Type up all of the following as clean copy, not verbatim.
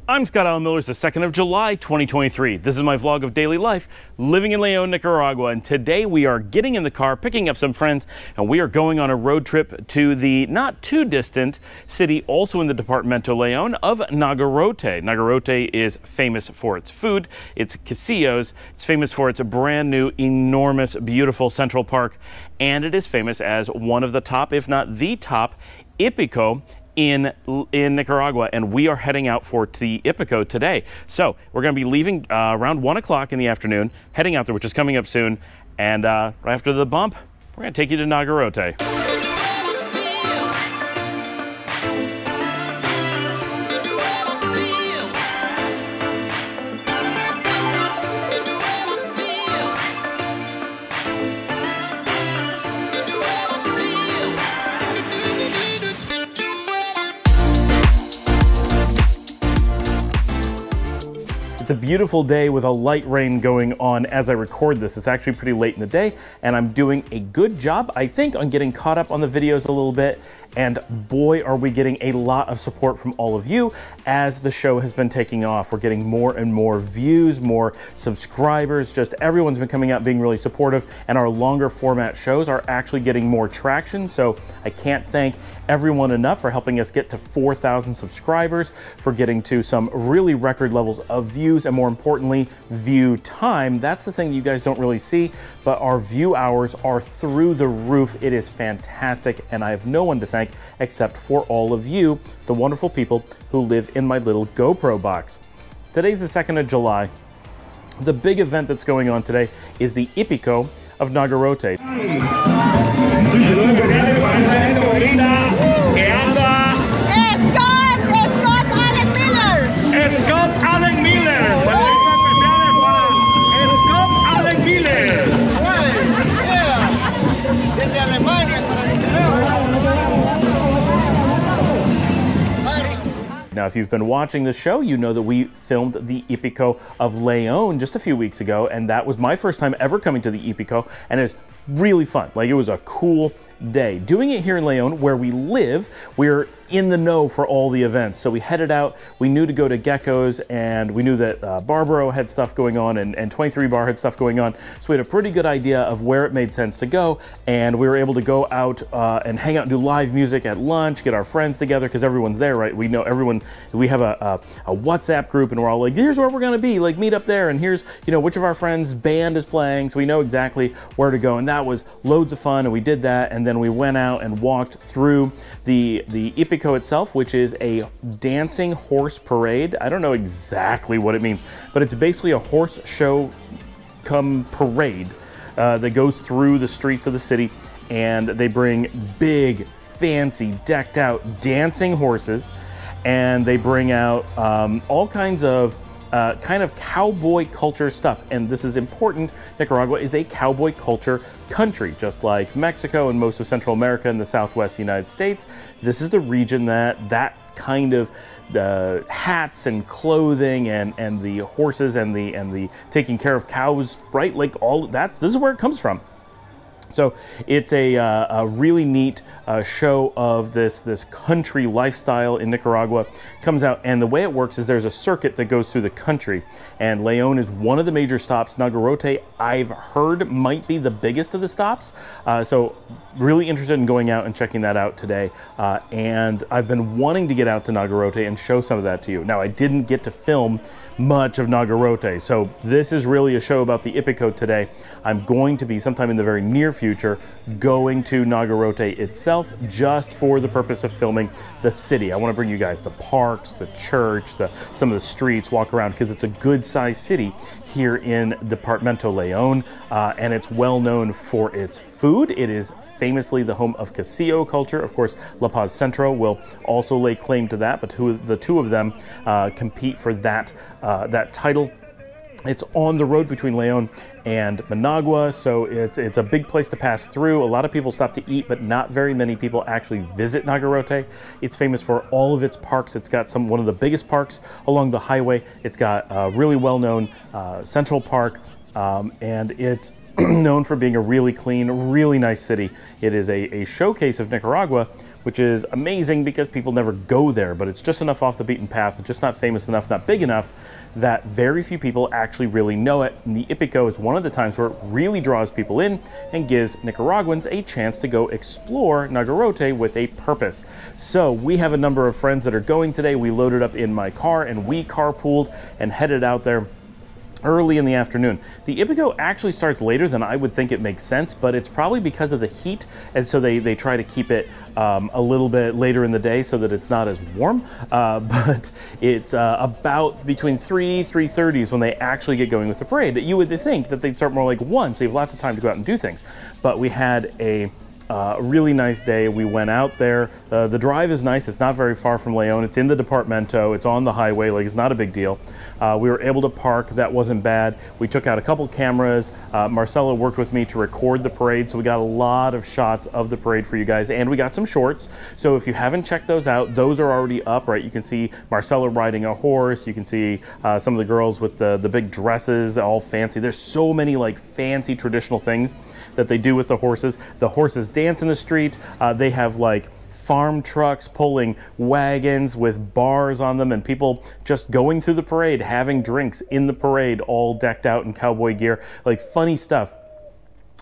I'm Scott Allen Miller. It's the 2nd of July, 2023. This is my vlog of daily life living in León, Nicaragua. And today we are getting in the car, picking up some friends, and we are going on a road trip to the not too distant city, also in the Departamento León, of Nagarote. Nagarote is famous for its food, its casinos. It's famous for its brand new, enormous, beautiful Central Park. And it is famous as one of the top, if not the top, Hipico in Nicaragua, and we are heading out for the Hípico today. So we're going to be leaving around 1 o'clock in the afternoon, heading out there, which is coming up soon, and right after the bump, we're going to take you to Nagarote. It's a beautiful day with a light rain going on as I record this. It's actually pretty late in the day, and I'm doing a good job, I think, on getting caught up on the videos a little bit. And boy, are we getting a lot of support from all of you as the show has been taking off. We're getting more and more views, more subscribers, just everyone's been coming out being really supportive, and our longer format shows are actually getting more traction. So I can't thank everyone enough for helping us get to 4,000 subscribers, for getting to some really record levels of views, and more importantly, view time. That's the thing you guys don't really see, but our view hours are through the roof. It is fantastic, and I have no one to thank except for all of you, the wonderful people who live in my little GoPro box. Today's the 2nd of July. The big event that's going on today is the Hípico of Nagarote. Now, if you've been watching the show, you know that we filmed the Hipico of León just a few weeks ago, and that was my first time ever coming to the Hipico, and it's really fun. Like, it was a cool day. Doing it here in León, where we live, we're in the know for all the events. So we headed out, we knew to go to Gecko's, and we knew that Barbaro had stuff going on, and 23 Bar had stuff going on. So we had a pretty good idea of where it made sense to go, and we were able to go out and hang out and do live music at lunch, get our friends together, because everyone's there, right? We know everyone, we have a WhatsApp group, and we're all like, here's where we're gonna be, like, meet up there, and here's, you know, which of our friends' band is playing, so we know exactly where to go. And that was loads of fun, and we did that, and then we went out and walked through the Hípico itself, which is a dancing horse parade. I don't know exactly what it means, but it's basically a horse show come parade that goes through the streets of the city, and they bring big, fancy, decked out dancing horses, and they bring out all kinds of kind of cowboy culture stuff. And this is important. Nicaragua is a cowboy culture country, just like Mexico and most of Central America and the Southwest United States. This is the region that kind of hats and clothing and the horses and the taking care of cows, right? Like all that, this is where it comes from. So it's a really neat show of this country lifestyle in Nicaragua. Comes out, and the way it works is there's a circuit that goes through the country, and León is one of the major stops. Nagarote, I've heard, might be the biggest of the stops. So really interested in going out and checking that out today. And I've been wanting to get out to Nagarote and show some of that to you. Now, I didn't get to film much of Nagarote, so this is really a show about the Hípico today. I'm going to be, sometime in the very near future, going to Nagarote itself just for the purpose of filming the city. I want to bring you guys the parks, the church, some of the streets, walk around, because it's a good-sized city here in Departamento León, and it's well known for its food. It is famously the home of casino culture. Of course, La Paz Centro will also lay claim to that, but the two of them compete for that title. It's on the road between León and Managua, so it's a big place to pass through. A lot of people stop to eat, but not very many people actually visit Nagarote. It's famous for all of its parks. It's got one of the biggest parks along the highway. It's got a really well-known Central Park, and it's known for being a really clean, really nice city. It is a showcase of Nicaragua, which is amazing because people never go there, but it's just enough off the beaten path, just not famous enough, not big enough, that very few people actually really know it. And the Hípico is one of the times where it really draws people in and gives Nicaraguans a chance to go explore Nagarote with a purpose. So we have a number of friends that are going today. We loaded up in my car and we carpooled and headed out there early in the afternoon. The Hípico actually starts later than I would think it makes sense, but it's probably because of the heat, and so they try to keep it a little bit later in the day so that it's not as warm, but it's about between 3:30 is when they actually get going with the parade. You would think that they'd start more like 1, so you have lots of time to go out and do things, but we had a really nice day. We went out there. The drive is nice. It's not very far from León. It's in the departamento. It's on the highway. Like, it's not a big deal. We were able to park. That wasn't bad. We took out a couple cameras. Marcela worked with me to record the parade, so we got a lot of shots of the parade for you guys, and we got some shorts. So if you haven't checked those out, those are already up, right? You can see Marcela riding a horse. You can see some of the girls with the big dresses. They're all fancy. There's so many like fancy traditional things that they do with the horses. The horses dance in the street. They have like farm trucks pulling wagons with bars on them, and people just going through the parade, having drinks in the parade, all decked out in cowboy gear, like funny stuff.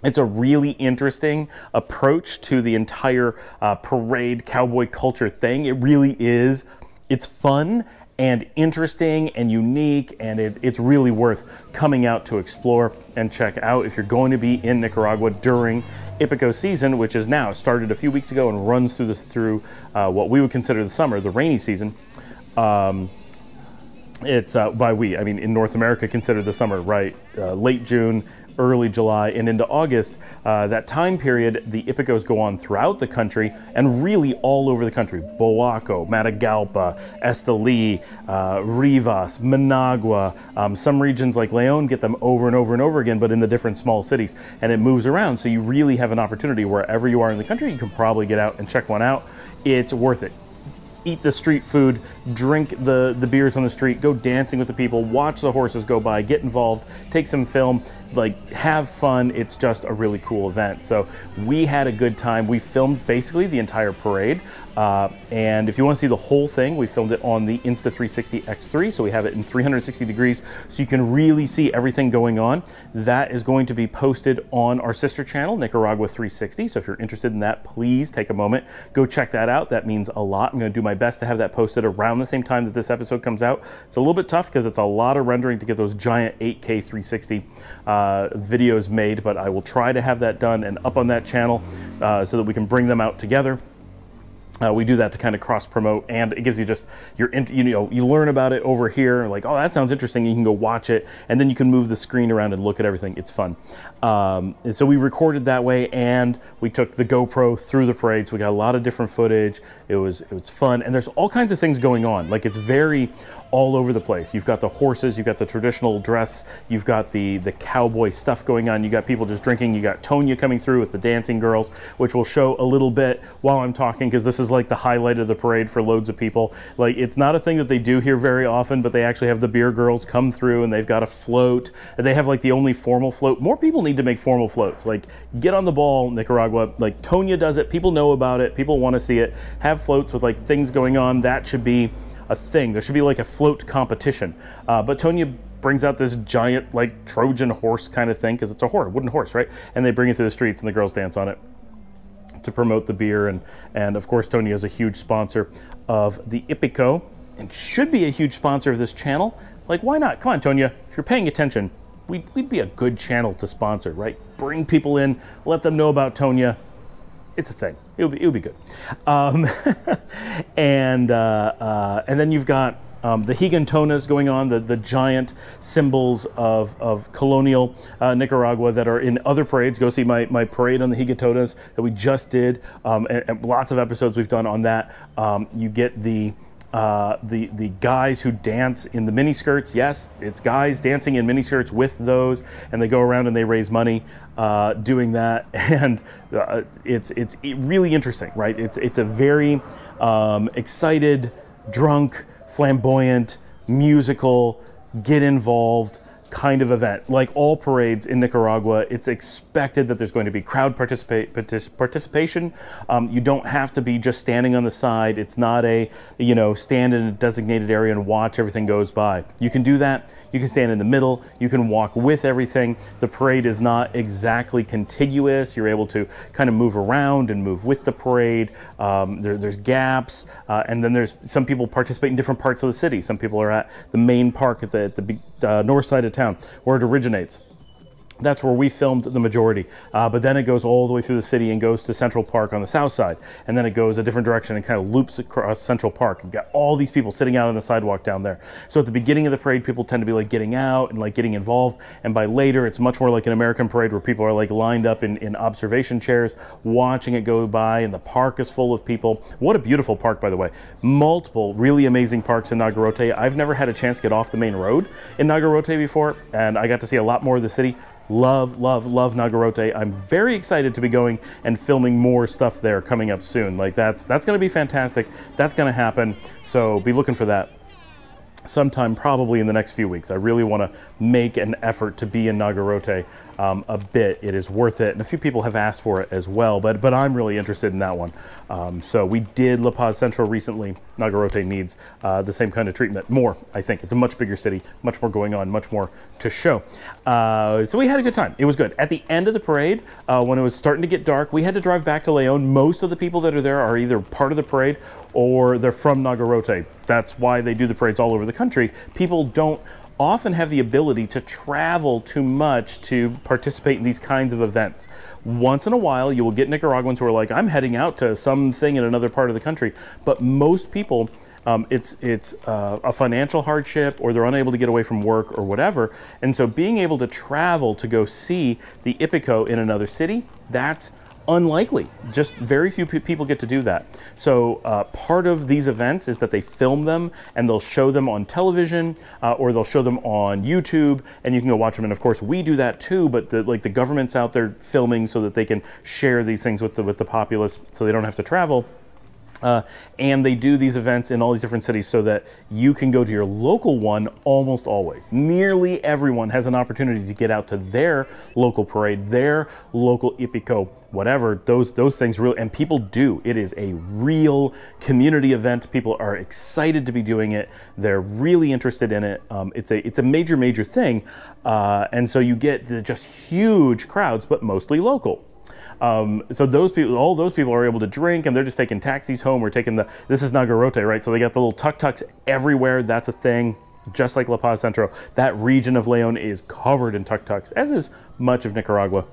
It's a really interesting approach to the entire parade cowboy culture thing. It really is. It's fun and interesting and unique, and it's really worth coming out to explore and check out if you're going to be in Nicaragua during Hipico season, which is now started a few weeks ago and runs through what we would consider the summer, the rainy season. It's by we, I mean in North America, considered the summer, right? Late June, early July, and into August. That time period, the Hipicos go on throughout the country and really all over the country. Boaco, Matagalpa, Esteli, Rivas, Managua. Some regions like León get them over and over and over again, but in the different small cities. And it moves around, so you really have an opportunity wherever you are in the country. You can probably get out and check one out. It's worth it. Eat the street food, drink the beers on the street, go dancing with the people, watch the horses go by, get involved, take some film, like have fun. It's just a really cool event. So we had a good time. We filmed basically the entire parade. And if you want to see the whole thing, we filmed it on the Insta360 X3. So we have it in 360 degrees so you can really see everything going on. That is going to be posted on our sister channel, Nicaragua 360. So if you're interested in that, please take a moment, go check that out. That means a lot. I'm going to do my best to have that posted around the same time that this episode comes out. It's a little bit tough because it's a lot of rendering to get those giant 8K 360 videos made, but I will try to have that done and up on that channel so that we can bring them out together. We do that to kind of cross promote, and it gives you just you learn about it over here, like, oh, that sounds interesting. You can go watch it, and then you can move the screen around and look at everything. It's fun. And so we recorded that way, and we took the GoPro through the parade. So we got a lot of different footage. It was fun, and there's all kinds of things going on. Like, it's very all over the place. You've got the horses, you've got the traditional dress, you've got the cowboy stuff going on. You got people just drinking. You got Toña coming through with the dancing girls, which we'll show a little bit while I'm talking, because this is like the highlight of the parade for loads of people. Like, it's not a thing that they do here very often, but they actually have the beer girls come through, and they've got a float. They have like the only formal float. More people need to make formal floats. Like, get on the ball, Nicaragua. Like, Toña does it. People know about it. People want to see it. Have floats with like things going on. That should be a thing. There should be like a float competition. But Toña brings out this giant like Trojan horse kind of thing, because it's a wooden horse, right? And they bring it through the streets, and the girls dance on it to promote the beer. And of course, Toña is a huge sponsor of the Hípico and should be a huge sponsor of this channel. Like, why not? Come on, Toña, if you're paying attention, we'd be a good channel to sponsor, right? Bring people in, let them know about Toña. It's a thing. It would be good. And then you've got the gigantonas going on, the giant symbols of colonial Nicaragua that are in other parades. Go see my parade on the gigantonas that we just did, and lots of episodes we've done on that. You get the guys who dance in the miniskirts. Yes, it's guys dancing in miniskirts with those, and they go around and they raise money doing that, and it's really interesting, right? It's a very excited, drunk, flamboyant, musical, get involved kind of event. Like all parades in Nicaragua, it's expected that there's going to be crowd participation. You don't have to be just standing on the side. It's not a, you know, stand in a designated area and watch everything goes by. You can do that. You can stand in the middle. You can walk with everything. The parade is not exactly contiguous. You're able to kind of move around and move with the parade. There's gaps, and then there's some people participate in different parts of the city. Some people are at the main park at the north side of town where it originates. That's where we filmed the majority, but then it goes all the way through the city and goes to Central Park on the south side, and then it goes a different direction and kind of loops across Central Park. You've got all these people sitting out on the sidewalk down there. So at the beginning of the parade, people tend to be like getting out and like getting involved, and by later it's much more like an American parade where people are like lined up in observation chairs watching it go by, and the park is full of people. What a beautiful park, by the way. Multiple really amazing parks in Nagarote. I've never had a chance to get off the main road in Nagarote before, and I got to see a lot more of the city. Love, love, love Nagarote. I'm very excited to be going and filming more stuff there coming up soon. Like that's going to be fantastic. That's going to happen. So be looking for that sometime probably in the next few weeks. I really want to make an effort to be in Nagarote a bit. It is worth it, and a few people have asked for it as well, but I'm really interested in that one. So we did La Paz Central recently. Nagarote needs the same kind of treatment. More, I think. It's a much bigger city, much more going on, much more to show. So we had a good time. It was good. At the end of the parade, when it was starting to get dark, we had to drive back to Leon. Most of the people that are there are either part of the parade or they're from Nagarote. That's why they do the parades all over the country. People don't often have the ability to travel too much to participate in these kinds of events. Once in a while, you will get Nicaraguans who are like, I'm heading out to something in another part of the country. But most people, it's a financial hardship, or they're unable to get away from work or whatever. And so being able to travel to go see the Hipico in another city, that's unlikely. Just very few people get to do that. So part of these events is that they film them and they'll show them on television, or they'll show them on YouTube, and you can go watch them. And of course we do that too, but the government's out there filming so that they can share these things with the populace so they don't have to travel. And they do these events in all these different cities so that you can go to your local one almost always. Nearly everyone has an opportunity to get out to their local parade, their local Hipico, whatever, those things really, and people do. It is a real community event. People are excited to be doing it. They're really interested in it. It's a major thing. And so you get just huge crowds, but mostly local. So those people, all those people are able to drink, and they're just taking taxis home. We're taking this is Nagarote, right? So they got the little tuk-tuks everywhere. That's a thing, just like La Paz Centro. That region of Leon is covered in tuk-tuks, as is much of Nicaragua.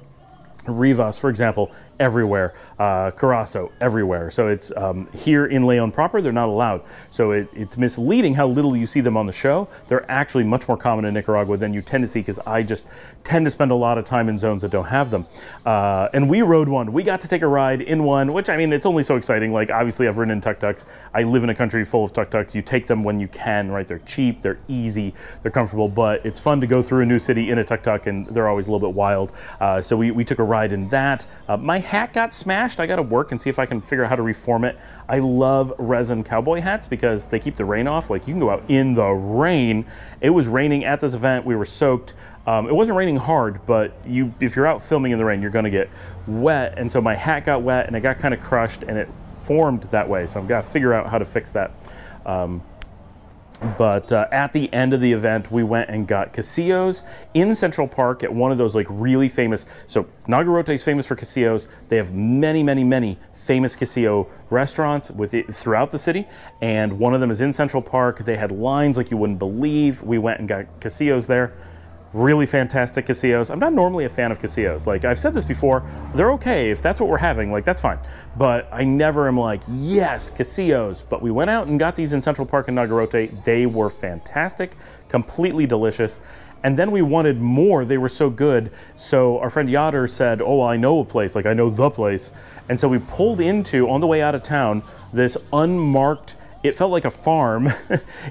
Rivas, for example, everywhere. Carazo, everywhere. So it's here in Leon proper, they're not allowed. So it's misleading how little you see them on the show. They're actually much more common in Nicaragua than you tend to see, because I just tend to spend a lot of time in zones that don't have them. And we rode one. We got to take a ride in one, which, I mean, it's only so exciting. Like, obviously, I've ridden in tuk-tuks. I live in a country full of tuk-tuks. You take them when you can, right? They're cheap, they're easy, they're comfortable, but it's fun to go through a new city in a tuk-tuk, and they're always a little bit wild. So we took a ride in that. My hat got smashed. I got to work and see if I can figure out how to reform it. I love resin cowboy hats because they keep the rain off. Like, you can go out in the rain. It was raining at this event. We were soaked. It wasn't raining hard, but if you're out filming in the rain, you're going to get wet. And so my hat got wet and it got kind of crushed, and it formed that way. So I've got to figure out how to fix that. But at the end of the event, we went and got casillos in Central Park at one of those like really famous. So Nagarote is famous for casillos. They have many famous casillo restaurants throughout the city, and one of them is in Central Park. They had lines like you wouldn't believe. We went and got casillos there. Really fantastic casillos. I'm not normally a fan of casillos. Like, I've said this before, they're okay if that's what we're having, like, that's fine. But I never am like, yes, casillos. But we went out and got these in Central Park in Nagarote. They were fantastic, completely delicious. And then we wanted more. They were so good. So our friend Yoder said, oh, I know a place, like I know the place. And so we pulled into, on the way out of town, this unmarked, it felt like a farm.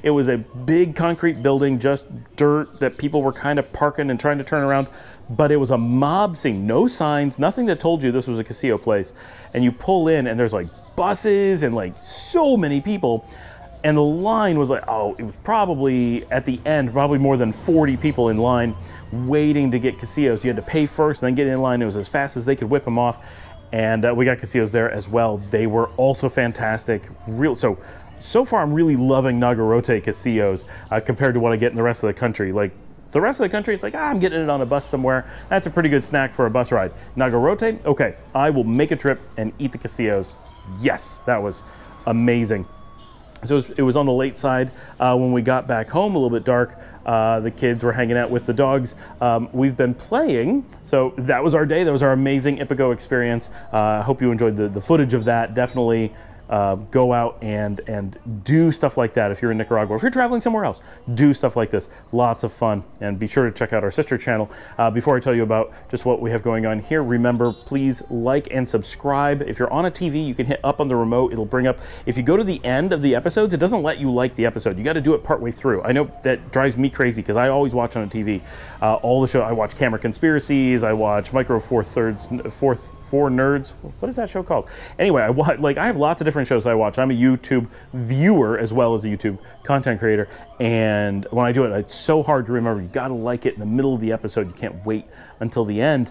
It was a big concrete building, just dirt that people were kind of parking and trying to turn around. But it was a mob scene, no signs, nothing that told you this was a casillo place. And you pull in and there's like buses and like so many people. And the line was like, oh, it was probably at the end, probably more than 40 people in line waiting to get Casillos. You had to pay first and then get in line. It was as fast as they could whip them off. And we got Casillos there as well. They were also fantastic. So far I'm really loving Nagarote Casillos compared to what I get in the rest of the country. Like the rest of the country, it's like, I'm getting it on a bus somewhere. That's a pretty good snack for a bus ride. Nagarote, okay, I will make a trip and eat the Casillos. Yes, that was amazing. So it was on the late side when we got back home, a little bit dark. The kids were hanging out with the dogs. We've been playing, so that was our day. That was our amazing Hípico experience. I hope you enjoyed the footage of that. Definitely go out and do stuff like that if you're in Nicaragua. If you're traveling somewhere else, do stuff like this. Lots of fun. And be sure to check out our sister channel. Before I tell you about just what we have going on here, remember, please like and subscribe. If you're on a TV, you can hit up on the remote. It'll bring up, if you go to the end of the episodes, it doesn't let you like the episode. You got to do it partway through. I know that drives me crazy because I always watch on a TV. All the show, I watch Camera Conspiracies, I watch Micro Four Nerds. What is that show called? Anyway, I have lots of different shows I watch. I'm a YouTube viewer as well as a YouTube content creator, and when I do it, it's so hard to remember. You got to like it in the middle of the episode. You can't wait until the end.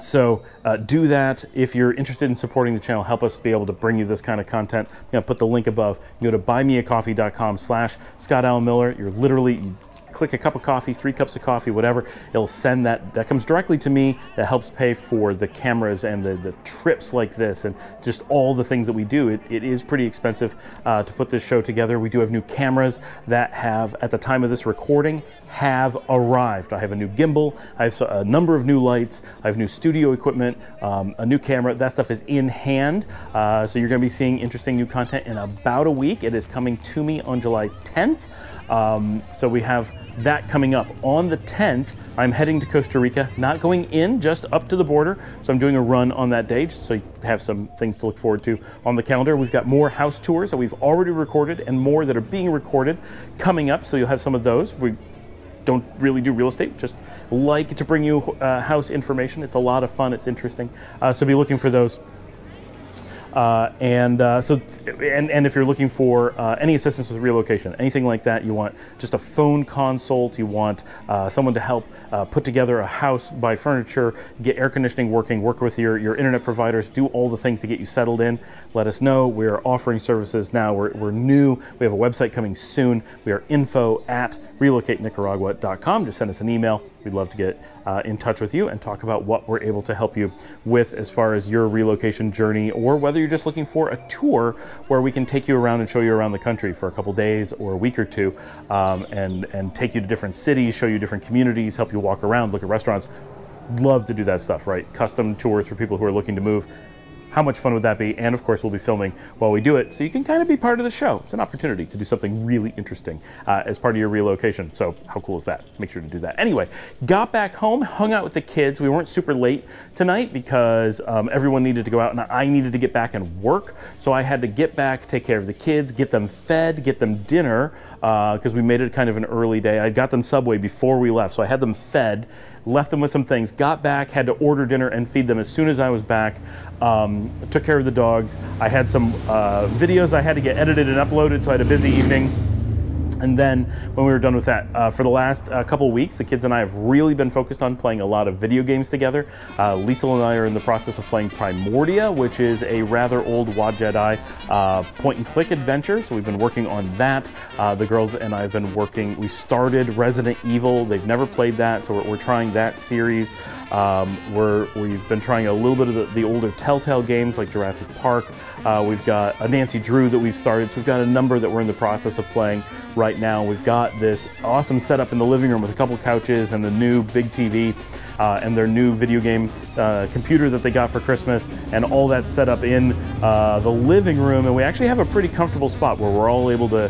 So do that. If you're interested in supporting the channel, help us be able to bring you this kind of content. I'm going to put the link above. You go to buymeacoffee.com/Scott Allen Miller. You're literally, click a cup of coffee, 3 cups of coffee, whatever. It'll send that comes directly to me. That helps pay for the cameras and the trips like this and just all the things that we do. It is pretty expensive to put this show together. We do have new cameras that have, at the time of this recording, have arrived. I have a new gimbal. I have a number of new lights. I have new studio equipment, a new camera. That stuff is in hand. So you're going to be seeing interesting new content in about a week. It is coming to me on July 10th. So we have that coming up. On the 10th, I'm heading to Costa Rica, not going in, just up to the border. So I'm doing a run on that day, just so you have some things to look forward to on the calendar. We've got more house tours that we've already recorded and more that are being recorded coming up. So you'll have some of those. We don't really do real estate, just like to bring you house information. It's a lot of fun. It's interesting. So be looking for those. And if you're looking for any assistance with relocation, anything like that, you want just a phone consult, you want someone to help put together a house, buy furniture, get air conditioning working, work with your internet providers, do all the things to get you settled in, let us know. We're offering services now. We're new. We have a website coming soon. We are info@relocatenicaragua.com. Just send us an email. We'd love to get in touch with you and talk about what we're able to help you with as far as your relocation journey, or whether you're just looking for a tour where we can take you around and show you around the country for a couple days or a week or two, and take you to different cities, show you different communities, help you walk around, look at restaurants. Love to do that stuff, right? Custom tours for people who are looking to move. How much fun would that be? And of course, we'll be filming while we do it, so you can kind of be part of the show. It's an opportunity to do something really interesting as part of your relocation. So how cool is that? Make sure to do that. Anyway, got back home, hung out with the kids. We weren't super late tonight because everyone needed to go out and I needed to get back and work. So I had to get back, take care of the kids, get them fed, get them dinner, because we made it kind of an early day. I got them Subway before we left, so I had them fed, left them with some things, got back, had to order dinner and feed them as soon as I was back. Took care of the dogs. I had some videos I had to get edited and uploaded, so I had a busy evening. And then when we were done with that, for the last couple weeks, the kids and I have really been focused on playing a lot of video games together. Lisa and I are in the process of playing Primordia, which is a rather old WAD Jedi point-and-click adventure. So we've been working on that. The girls and I have been working. We started Resident Evil. They've never played that, so we're trying that series. We've been trying a little bit of the older Telltale games like Jurassic Park. We've got a Nancy Drew that we've started. So we've got a number that we're in the process of playing right now. We've got this awesome setup in the living room with a couple couches and a new big TV and their new video game computer that they got for Christmas, and all that set up in the living room. And we actually have a pretty comfortable spot where we're all able to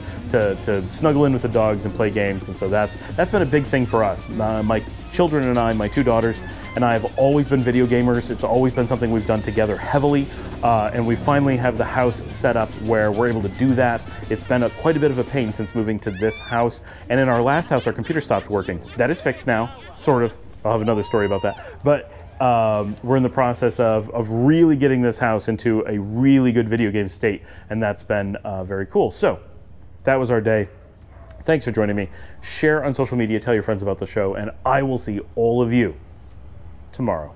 snuggle in with the dogs and play games. And so that's been a big thing for us. My children and I, my 2 daughters and I, have always been video gamers. It's always been something we've done together heavily, and we finally have the house set up where we're able to do that. It's been quite a bit of a pain since moving to this house, and in our last house our computer stopped working. That is fixed now, sort of. I'll have another story about that. But we're in the process of really getting this house into a really good video game state, and that's been very cool. So that was our day. Thanks for joining me. Share on social media, tell your friends about the show, and I will see all of you tomorrow.